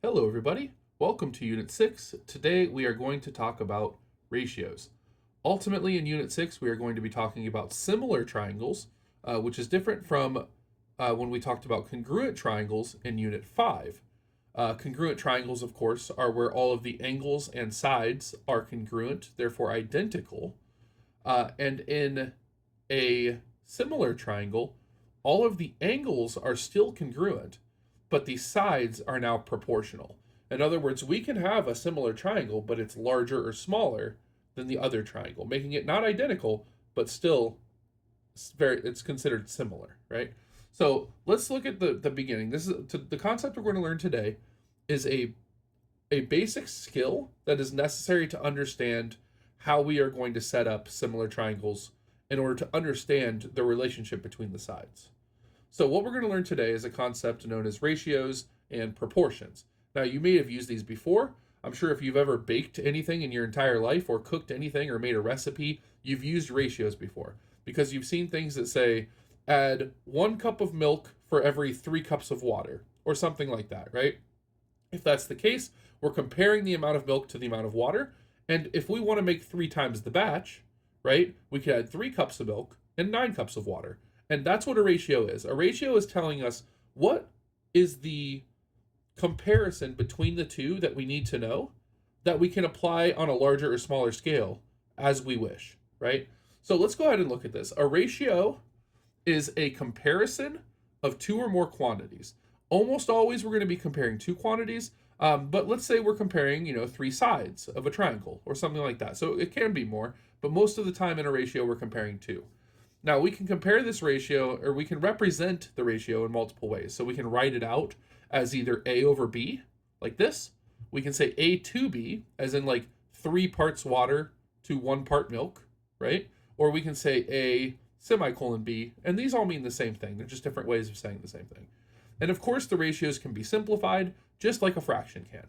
Hello, everybody. Welcome to Unit 6. Today we are going to talk about ratios. Ultimately, in Unit 6, we are going to be talking about similar triangles, which is different from when we talked about congruent triangles in Unit 5. Congruent triangles, of course, are where all of the angles and sides are congruent, therefore identical. And in a similar triangle, all of the angles are still congruent, but the sides are now proportional. In other words, we can have a similar triangle, but it's larger or smaller than the other triangle, making it not identical, but still it's considered similar, right? So let's look at the beginning. The concept we're going to learn today is a basic skill that is necessary to understand how we are going to set up similar triangles in order to understand the relationship between the sides. So what we're going to learn today is a concept known as ratios and proportions. Now, you may have used these before. I'm sure if you've ever baked anything in your entire life or cooked anything or made a recipe, you've used ratios before because you've seen things that say add 1 cup of milk for every 3 cups of water or something like that, right? If that's the case, we're comparing the amount of milk to the amount of water. And if we want to make 3 times the batch, right, we could add 3 cups of milk and 9 cups of water. And that's what a ratio is. A ratio is telling us what is the comparison between the two that we need to know that we can apply on a larger or smaller scale as we wish, right? So let's go ahead and look at this. A ratio is a comparison of two or more quantities. Almost always we're going to be comparing two quantities, but let's say we're comparing, 3 sides of a triangle or something like that. So it can be more, but most of the time in a ratio we're comparing two. Now we can compare this ratio, or we can represent the ratio in multiple ways. So we can write it out as either A over B, like this. We can say A to B, as in like 3 parts water to 1 part milk, right? Or we can say A semicolon B, and these all mean the same thing. They're just different ways of saying the same thing. And of course, the ratios can be simplified just like a fraction can.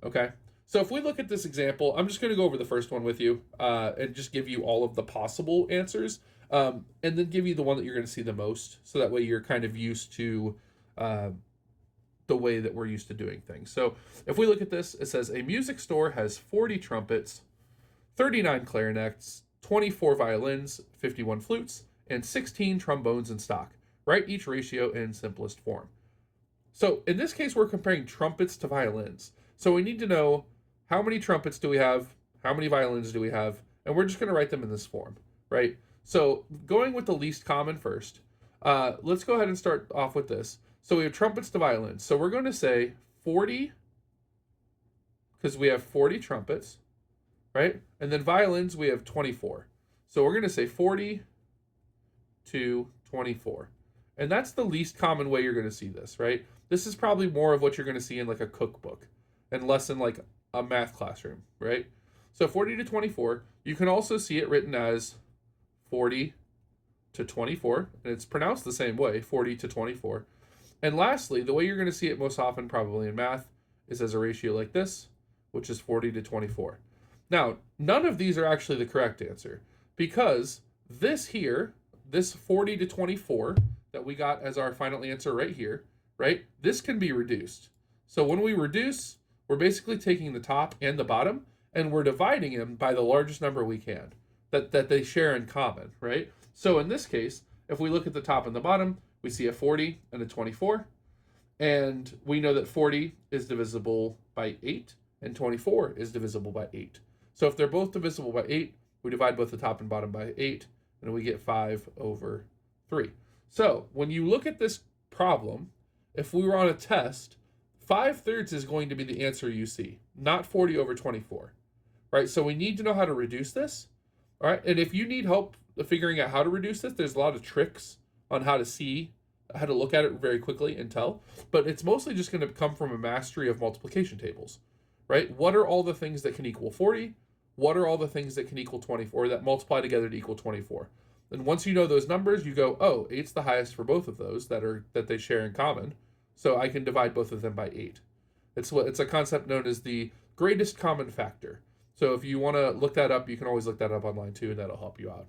Okay? So if we look at this example, I'm just going to go over the first one with you and just give you all of the possible answers, and then give you the one that you're going to see the most. So that way you're kind of used to the way that we're used to doing things. So if we look at this, it says a music store has 40 trumpets, 39 clarinets, 24 violins, 51 flutes, and 16 trombones in stock. Write each ratio in simplest form. So in this case, we're comparing trumpets to violins. So we need to know how many trumpets do we have, how many violins do we have, and we're just going to write them in this form, right? So going with the least common first, let's go ahead and start off with this. So we have trumpets to violins. So we're going to say 40, because we have 40 trumpets, right? And then violins, we have 24. So we're going to say 40 to 24. And that's the least common way you're going to see this, right? This is probably more of what you're going to see in like a cookbook and less in like a math classroom, right? So 40 to 24. You can also see it written as 40 to 24, and it's pronounced the same way, 40 to 24. And lastly, the way you're going to see it most often probably in math is as a ratio like this, which is 40 to 24. Now, none of these are actually the correct answer because this here, this 40 to 24 that we got as our final answer right here, right? This can be reduced. So when we reduce, we're basically taking the top and the bottom and we're dividing them by the largest number we can that they share in common, right? So in this case, if we look at the top and the bottom, we see a 40 and a 24. And we know that 40 is divisible by 8 and 24 is divisible by 8. So if they're both divisible by 8, we divide both the top and bottom by 8, and we get 5 over 3. So when you look at this problem, if we were on a test, 5/3 is going to be the answer you see, not 40 over 24, right? So we need to know how to reduce this, all right? And if you need help figuring out how to reduce this, there's a lot of tricks on how to see, how to look at it very quickly and tell, but it's mostly just going to come from a mastery of multiplication tables, right? What are all the things that can equal 40? What are all the things that can equal 24 that multiply together to equal 24? And once you know those numbers, you go, oh, 8's the highest for both of those that they share in common. So I can divide both of them by 8. It's a concept known as the greatest common factor. So if you want to look that up, you can always look that up online too, and that'll help you out.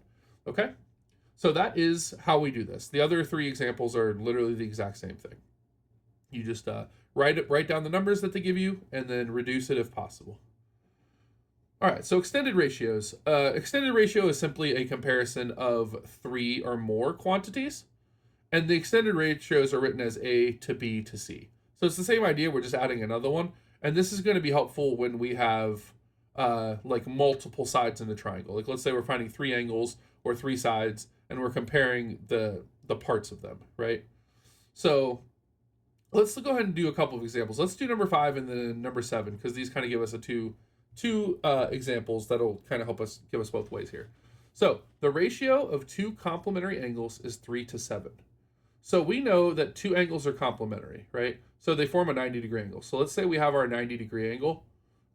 Okay? So that is how we do this. The other 3 examples are literally the exact same thing. You just write down the numbers that they give you, and then reduce it if possible. All right, so extended ratios. Extended ratio is simply a comparison of 3 or more quantities, and the extended ratios are written as A to B to C. So it's the same idea, we're just adding another one, and this is going to be helpful when we have like multiple sides in the triangle. Like let's say we're finding 3 angles or 3 sides, and we're comparing the parts of them, right? So let's go ahead and do a couple of examples. Let's do number 5 and then number 7, because these kind of give us a two examples that'll kind of help us give us both ways here. So the ratio of 2 complementary angles is 3 to 7. So we know that 2 angles are complementary, right? So they form a 90-degree angle. So let's say we have our 90-degree angle,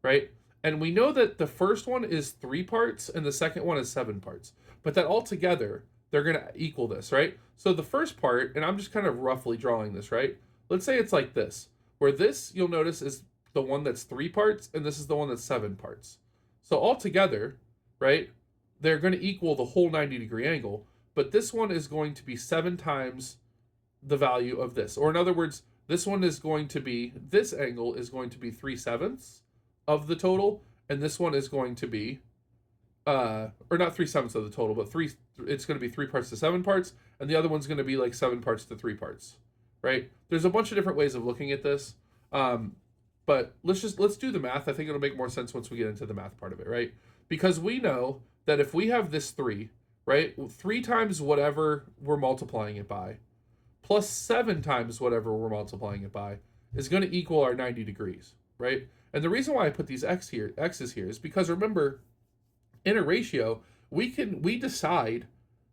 right? And we know that the first one is 3 parts and the second one is 7 parts. But that all together, they're going to equal this, right? So the first part, and I'm just kind of roughly drawing this, right? Let's say it's like this, where this, you'll notice, is the one that's 3 parts, and this is the one that's 7 parts. So all together, right, they're going to equal the whole 90-degree angle, but this one is going to be 7 times the value of this. Or in other words, this angle is going to be 3/7 of the total, and this one is going to be, or not 3/7 of the total, but it's going to be 3 parts to 7 parts, and the other one's going to be like 7 parts to 3 parts, right? There's a bunch of different ways of looking at this. But let's do the math. I think it'll make more sense once we get into the math part of it, right? Because we know that if we have this 3, right, 3 times whatever we're multiplying it by, plus 7 times whatever we're multiplying it by, is going to equal our 90 degrees, right? And the reason why I put these x's here is because, remember, in a ratio, we decide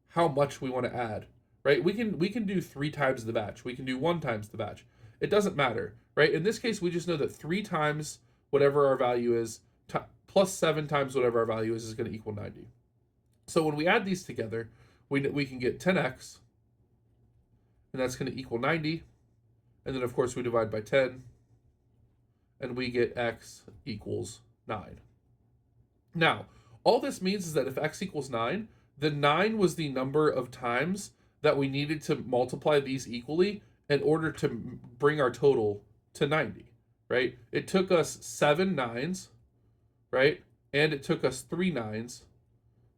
how much we want to add, right? We can do 3 times the batch. We can do 1 times the batch. It doesn't matter, right? In this case, we just know that 3 times whatever our value is plus 7 times whatever our value is going to equal 90. So when we add these together, we can get 10x, and that's going to equal 90. And then, of course, we divide by 10, and we get x equals 9. Now, all this means is that if x equals 9, then 9 was the number of times that we needed to multiply these equally in order to bring our total to 90, right? It took us 7 9s, right? And it took us 3 9s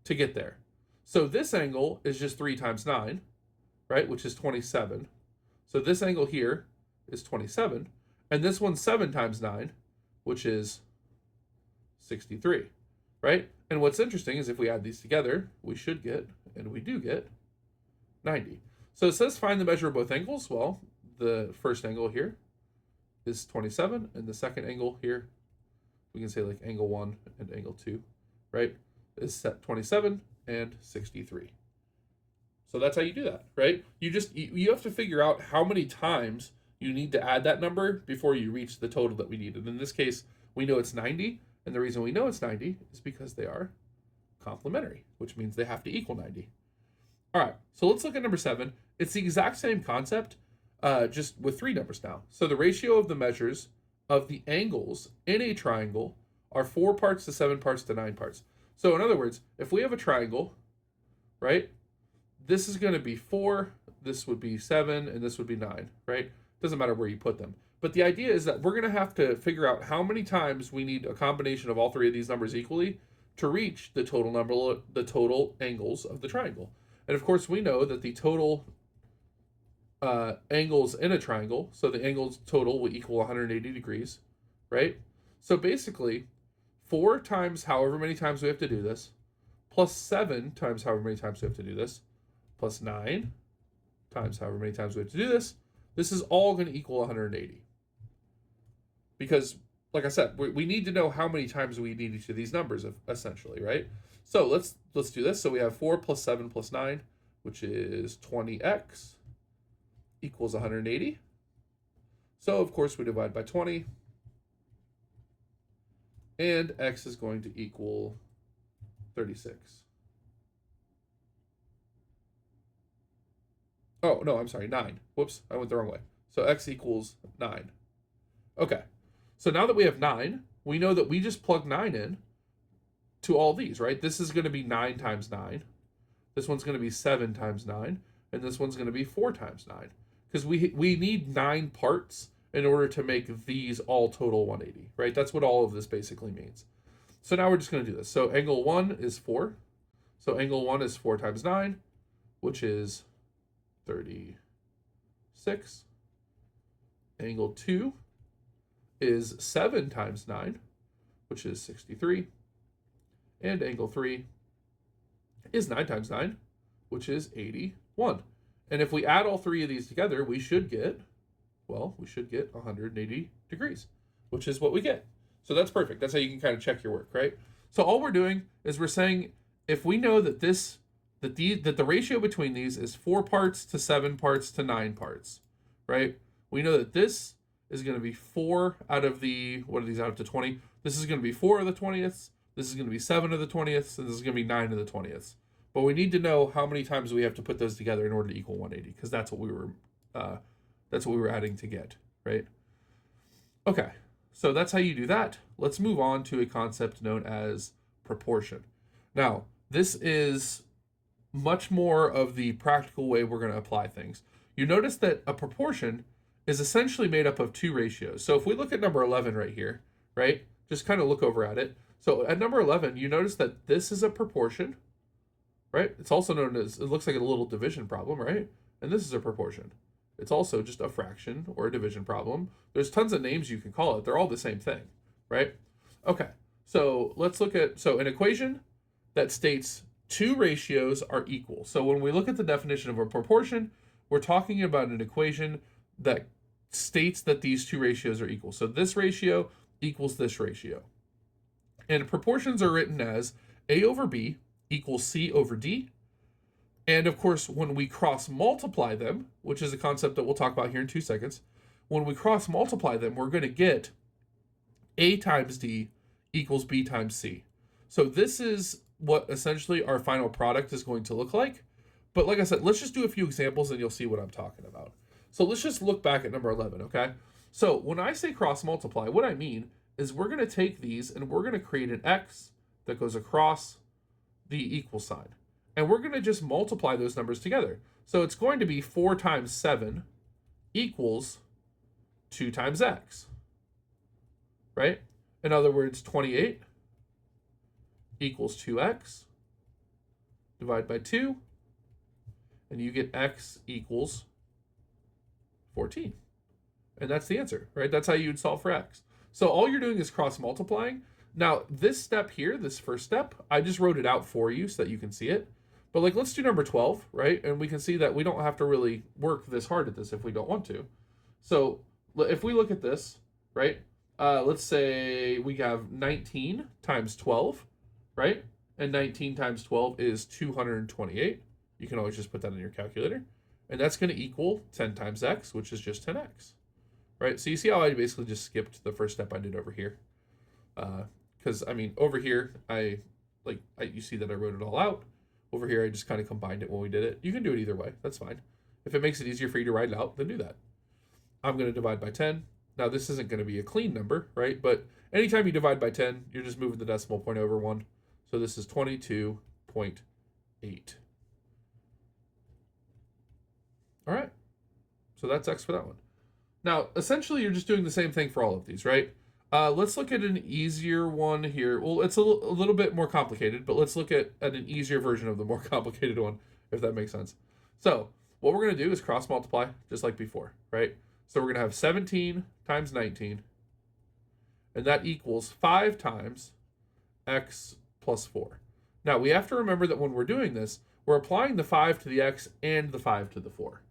to get there. So this angle is just 3 times 9, right? Which is 27. So this angle here is 27. And this one's 7 times 9, which is 63, right? And what's interesting is if we add these together, we should get, and we do get, 90. So it says find the measure of both angles. Well, the first angle here is 27, and the second angle here, we can say like angle 1 and angle 2, right, is set 27 and 63. So that's how you do that, right? You have to figure out how many times you need to add that number before you reach the total that we need. And in this case, we know it's 90, and the reason we know it's 90 is because they are complementary, which means they have to equal 90. All right, so let's look at number 7. It's the exact same concept, just with 3 numbers now. So the ratio of the measures of the angles in a triangle are 4 parts to 7 parts to 9 parts. So in other words, if we have a triangle, right, this is going to be 4, this would be 7, and this would be 9, right? Doesn't matter where you put them. But the idea is that we're going to have to figure out how many times we need a combination of all 3 of these numbers equally to reach the total angles of the triangle. And of course, we know that the total angles in a triangle, so the angles total will equal 180 degrees, right? So basically, 4 times however many times we have to do this, plus 7 times however many times we have to do this, plus 9 times however many times we have to do this, this is all going to equal 180. Because, like I said, we need to know how many times we need each of these numbers, essentially, right? So let's do this. So we have 4 plus 7 plus 9, which is 20x, equals 180. So, of course, we divide by 20. And x is going to equal 36. Oh, no, I'm sorry, 9. Whoops, I went the wrong way. So x equals 9. Okay, so now that we have 9, we know that we just plug 9 in to all these, right? This is going to be 9 times 9. This one's going to be 7 times 9. And this one's going to be 4 times 9. Because we need 9 parts in order to make these all total 180, right? That's what all of this basically means. So now we're just going to do this. So angle 1 is 4. So angle 1 is 4 times 9, which is 36. Angle 2 is 7 times 9, which is 63. And angle 3 is 9 times 9, which is 81. And if we add all three of these together, we should get 180 degrees, which is what we get. So that's perfect. That's how you can kind of check your work, right? So all we're doing is we're saying if we know that the ratio between these is 4 parts to 7 parts to 9 parts, right? We know that this is going to be 4 out of the, what are these out of to 20? This is going to be 4 of the 20ths. This is going to be 7 of the 20ths, and this is going to be 9 of the 20ths. But we need to know how many times we have to put those together in order to equal 180, because that's what we were adding to get, right? Okay, so that's how you do that. Let's move on to a concept known as proportion. Now, this is much more of the practical way we're going to apply things. You notice that a proportion is essentially made up of 2 ratios. So if we look at number 11 right here, right, just kind of look over at it. So at number 11, you notice that this is a proportion, right? It's also known as, it looks like a little division problem, right? And this is a proportion. It's also just a fraction or a division problem. There's tons of names you can call it. They're all the same thing, right? Okay, so let's look at, so an equation that states 2 ratios are equal. So when we look at the definition of a proportion, we're talking about an equation that states that these 2 ratios are equal. So this ratio equals this ratio. And proportions are written as A over B equals C over D. And of course, when we cross multiply them, which is a concept that we'll talk about here in 2 seconds, when we cross multiply them, we're going to get A times D equals B times C. So this is what essentially our final product is going to look like. But like I said, let's just do a few examples and you'll see what I'm talking about. So let's just look back at number 11, okay? So when I say cross multiply, what I mean is we're going to take these and we're going to create an X that goes across the equal sign. And we're going to just multiply those numbers together. So it's going to be 4 times 7 equals 2 times X, right? In other words, 28 equals 2X. Divide by 2, and you get X equals 14. And that's the answer, right? That's how you would solve for X. So all you're doing is cross multiplying. Now, this step here, this first step, I just wrote it out for you so that you can see it. But like, let's do number 12, right? And we can see that we don't have to really work this hard at this if we don't want to. So if we look at this, right? Let's say we have 19 times 12, right? And 19 times 12 is 228. You can always just put that in your calculator. And that's going to equal 10 times X, which is just 10X, right? So you see how I basically just skipped the first step I did over here. Because, I mean, over here, you see that I wrote it all out. Over here, I just kind of combined it when we did it. You can do it either way. That's fine. If it makes it easier for you to write it out, then do that. I'm going to divide by 10. Now, this isn't going to be a clean number, right? But anytime you divide by 10, you're just moving the decimal point over 1. So this is 22.8. All right. So that's X for that one. Now, essentially, you're just doing the same thing for all of these, right? Let's look at an easier one here. Well, it's a little bit more complicated, but let's look at an easier version of the more complicated one, if that makes sense. So what we're going to do is cross multiply, just like before, right? So we're going to have 17 times 19, and that equals 5 times X plus 4. Now, we have to remember that when we're doing this, we're applying the 5 to the X and the 5 to the 4,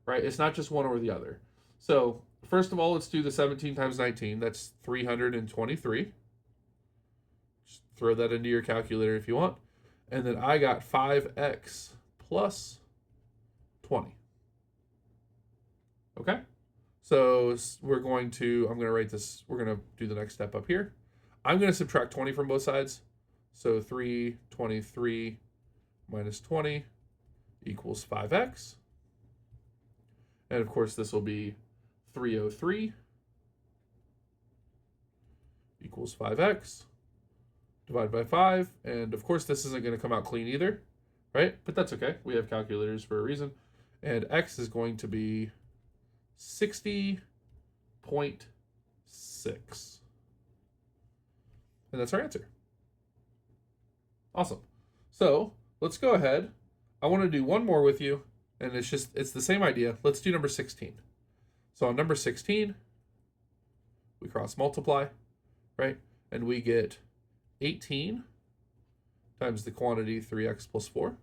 right? It's not just one or the other. So first of all, let's do the 17 times 19. That's 323. Just throw that into your calculator if you want. And then I got 5x plus 20. Okay? So I'm going to write this. We're going to do the next step up here. I'm going to subtract 20 from both sides. So 323 minus 20 equals 5x. And of course, this will be 303 equals 5x. Divide by 5. And of course, this isn't going to come out clean either, right? But that's okay. We have calculators for a reason. And x is going to be 60 0.6. And that's our answer. Awesome. So let's go ahead. I want to do one more with you, and it's the same idea. Let's do number 16. So on number 16, we cross multiply, right? And we get 18 times the quantity 3x plus 4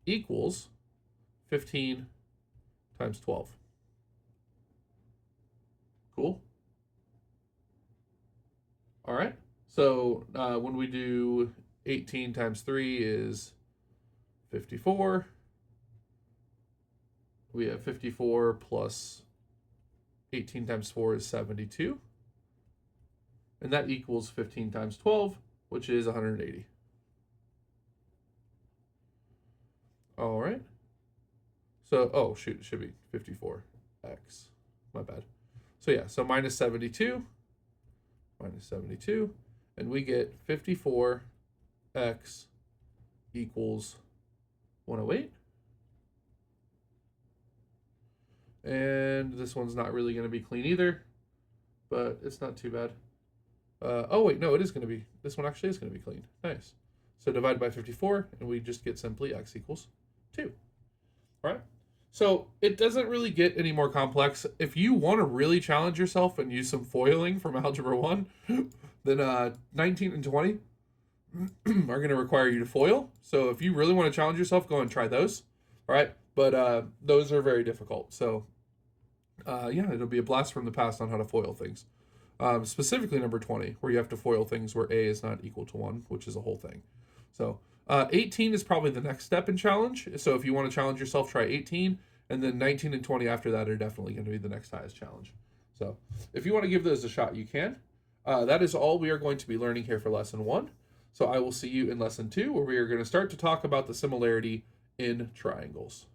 equals 15 times 12. Cool. All right. So when we do 18 times 3 is 54. We have 54 plus 18 times 4 is 72. And that equals 15 times 12, which is 180. All right. So, oh, shoot, it should be 54x. My bad. So, yeah, so minus 72, and we get 54x equals 108. And this one's not really going to be clean either, but it's not too bad. Oh, wait, no, it is going to be. This one actually is going to be clean. Nice. So divide by 54, and we just get simply x equals 2. All right? So it doesn't really get any more complex. If you want to really challenge yourself and use some foiling from Algebra 1, then 19 and 20 are going to require you to foil. So if you really want to challenge yourself, go and try those. All right? But those are very difficult. So yeah, it'll be a blast from the past on how to foil things. Specifically number 20, where you have to foil things where a is not equal to 1, which is a whole thing. So 18 is probably the next step in challenge. So if you want to challenge yourself, try 18, and then 19 and 20 after that are definitely going to be the next highest challenge. So if you want to give those a shot, you can. That is all we are going to be learning here for lesson 1. So I will see you in lesson 2, where we are going to start to talk about the similarity in triangles.